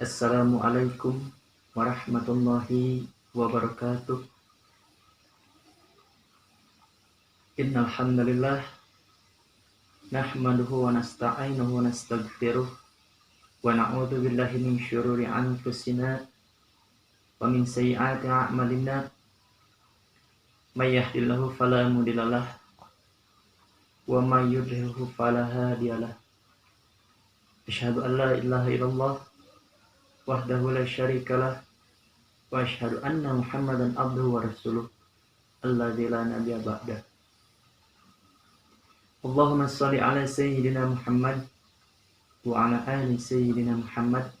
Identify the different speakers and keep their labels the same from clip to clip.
Speaker 1: Assalamualaikum warahmatullahi wabarakatuh. Innal hamdalillah nahmaduhu wa nasta'inuhu wa nastaghfiruh wa na'udzu billahi min syururi anfusina wa min sayyiati a'malina. May yahdihillahu fala mudhillalah wa may yudhlilhu fala hadiyalah. Asyhadu an la ilaha illallah wahdahu la syarikalah wa asyhadu anna Muhammadan abduhu wa rasuluh alladzi la nabiyya ba'dah. Allahumma shalli ala sayyidina Muhammad wa ala ali sayyidina Muhammad.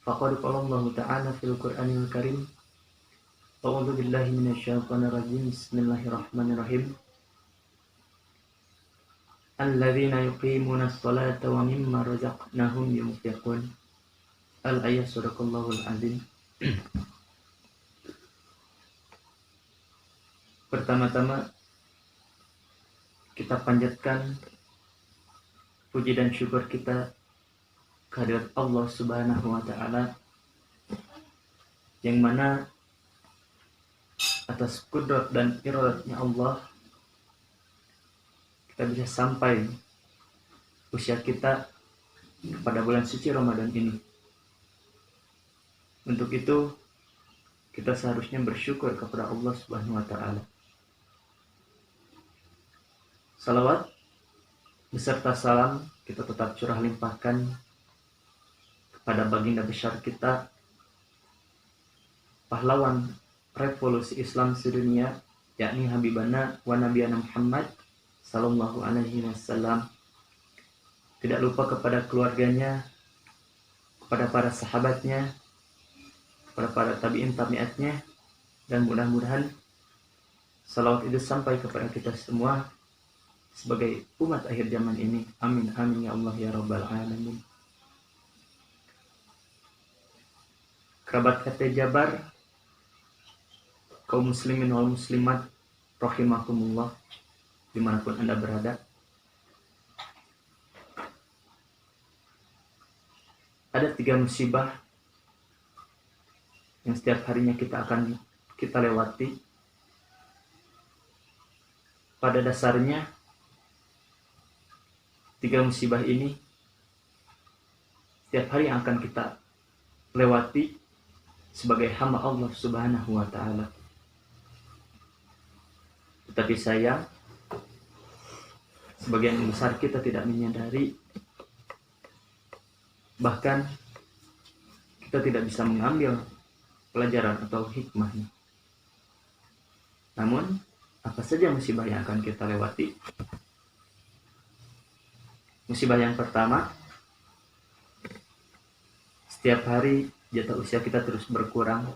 Speaker 1: Faqad qala Allah ta'ala fil Qur'anil Karim. A'udzu billahi minasyaitonir rajim. Bismillahirrahmanirrahim. Alladzina yuqimuna as-salata wa mimma razaqnahum yunfiqun. Al-ayat sadaqallahul azim. Pertama-tama kita panjatkan puji dan syukur kita kehadirat Allah Subhanahu wa taala, yang mana atas kudrat dan iradatnya Allah kita bisa sampai usia kita pada bulan suci Ramadan ini. Untuk itu kita seharusnya bersyukur kepada Allah Subhanahu wa taala. Salawat beserta salam kita tetap curah limpahkan kepada baginda besar kita, pahlawan revolusi Islam sedunia, yakni Habibana wa Nabiyana Muhammad sallallahu alaihi wasallam. Tidak lupa kepada keluarganya, kepada para sahabatnya, kepada para tabi'in tabi'atnya, dan mudah-mudahan salawat itu sampai kepada kita semua sebagai umat akhir zaman ini. Amin amin ya Allah ya rabbal alamin. Kerabat KT Jabar, kaum muslimin wal muslimat rahimakumullah dimanapun Anda berada. Ada 3 musibah yang setiap harinya kita lewati. Pada dasarnya 3 musibah ini setiap hari yang akan kita lewati sebagai hamba Allah Subhanahu wa taala. Tetapi sayang, sebagian besar kita tidak menyadari, bahkan kita tidak bisa mengambil pelajaran atau hikmahnya. Namun, apa saja musibah yang akan kita lewati? Musibah yang pertama, setiap hari jatah usia kita terus berkurang.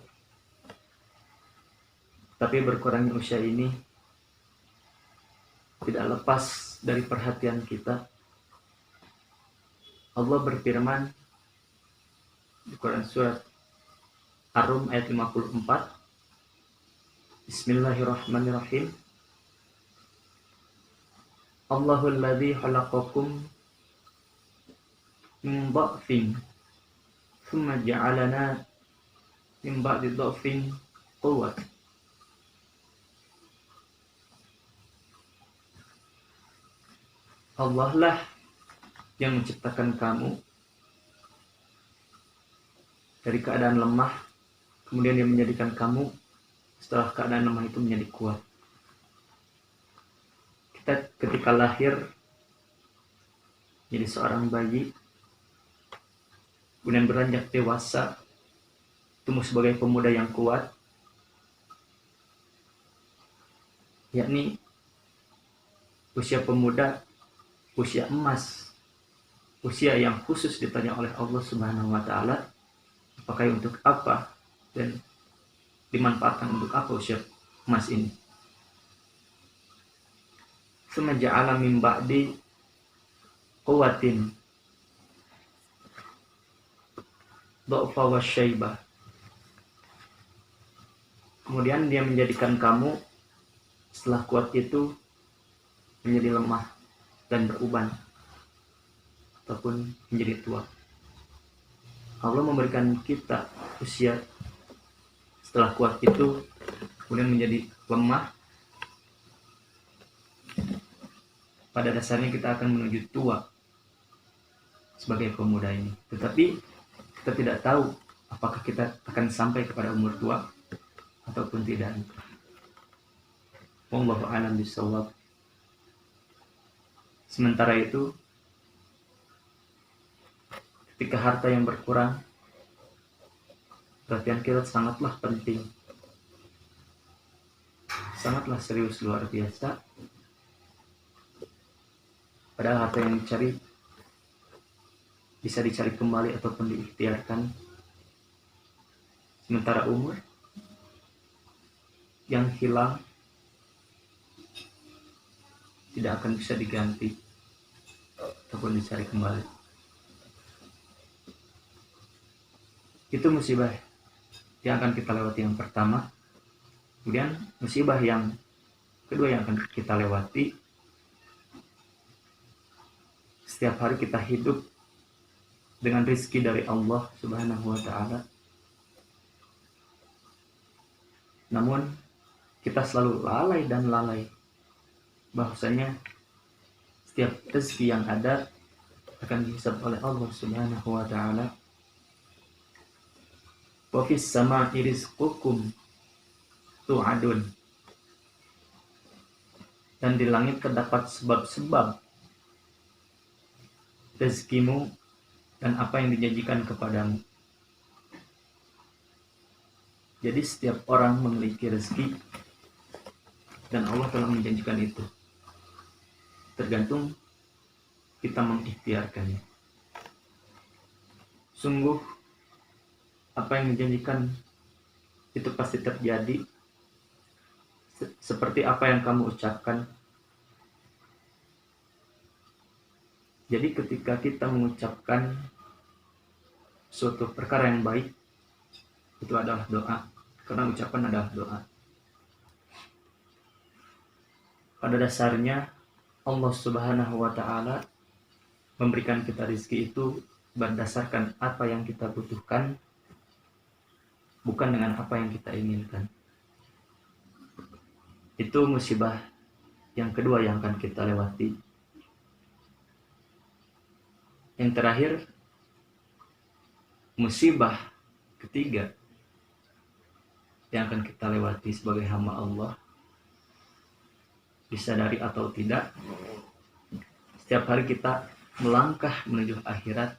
Speaker 1: Tapi berkurangnya usia ini tidak lepas dari perhatian kita. Allah berfirman di Quran surat Ar-Rum ayat 54. Bismillahirrahmanirrahim. Allahul ladzi khalaqakum min dha'fin thumma ja'alana min ba'di dha'fin quwwah. Allah lah yang menciptakan kamu dari keadaan lemah, kemudian Dia menjadikan kamu setelah keadaan lemah itu menjadi kuat. Kita ketika lahir jadi seorang bayi, kemudian beranjak dewasa, tumbuh sebagai pemuda yang kuat, yakni usia pemuda, usia emas, usia yang khusus ditanya oleh Allah Subhanahu wa taala, pakai untuk apa dan dimanfaatkan untuk apa usia emas ini. Tsumma ja'ala min ba'di quwwatin dha'fa wa syaibah. Kemudian Dia menjadikan kamu setelah kuat itu menjadi lemah dan beruban ataupun menjadi tua. Allah memberikan kita usia setelah kuat itu kemudian menjadi lemah, pada dasarnya kita akan menuju tua sebagai pemuda ini. Tetapi kita tidak tahu apakah kita akan sampai kepada umur tua ataupun tidak. Wallahu a'lam bishawab. Sementara itu, ketika harta yang berkurang, perhatian kita sangatlah penting, sangatlah serius, luar biasa. Padahal harta yang dicari bisa dicari kembali ataupun diikhtiarkan. Sementara umur yang hilang tidak akan bisa diganti ataupun dicari kembali. Itu musibah yang akan kita lewati yang pertama. Kemudian musibah yang kedua yang akan kita lewati, setiap hari kita hidup dengan rezeki dari Allah Subhanahu wa ta'ala. Namun kita selalu lalai dan lalai bahwasanya setiap rezeki yang ada akan dihisab oleh Allah Subhanahu wa ta'ala. Wa fis sama'i rizqukum tu'adun. Dan di langit terdapat sebab-sebab rezekimu dan apa yang dijanjikan kepadamu. Jadi setiap orang memiliki rezeki dan Allah telah menjanjikan itu. Tergantung kita mengikhtiarkannya. Sungguh apa yang dijanjikan itu pasti terjadi seperti apa yang kamu ucapkan. Jadi ketika kita mengucapkan suatu perkara yang baik, itu adalah doa, karena ucapan adalah doa. Pada dasarnya Allah Subhanahu wa ta'ala memberikan kita rezeki itu berdasarkan apa yang kita butuhkan, bukan dengan apa yang kita inginkan. Itu musibah yang kedua yang akan kita lewati. Yang terakhir, musibah ketiga yang akan kita lewati sebagai hamba Allah, disadari atau tidak, setiap hari kita melangkah menuju akhirat,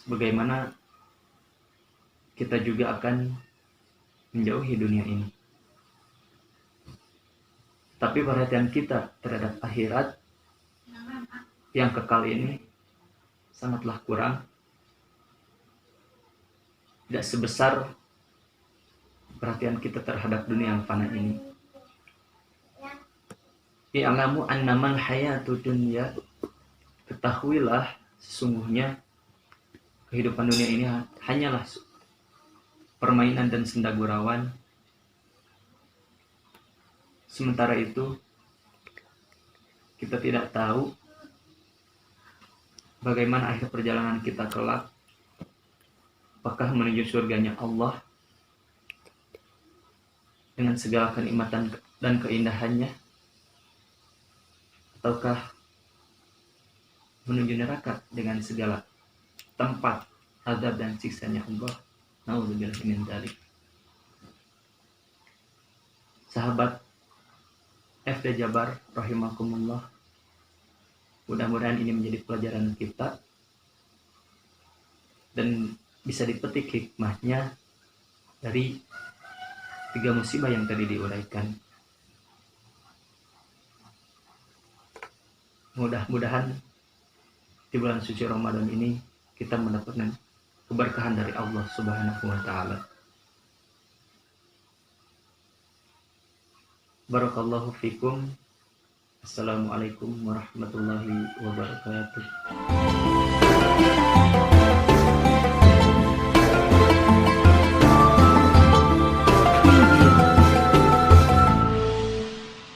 Speaker 1: sebagaimana kita juga akan menjauhi dunia ini. Tapi perhatian kita terhadap akhirat yang kekal ini sangatlah kurang, tidak sebesar perhatian kita terhadap dunia yang fana ini. I'lamu annamal hayatu dunya, ketahuilah sesungguhnya kehidupan dunia ini hanyalah permainan dan senda gurauan. Sementara itu kita tidak tahu bagaimana akhir perjalanan kita kelak, apakah menuju surganya Allah dengan segala kenikmatan dan keindahannya, ataukah menuju neraka dengan segala tempat azab dan siksanya Allah. Nauzubillah min dzalik. Sahabat FD Jabar rahimakumullah, mudah-mudahan ini menjadi pelajaran kita dan bisa dipetik hikmahnya dari 3 musibah yang tadi diuraikan. Mudah-mudahan di bulan suci Ramadan ini kita mendapatkan keberkahan dari Allah Subhanahu wa ta'ala. Barakallahu fikum. Assalamualaikum warahmatullahi wabarakatuh.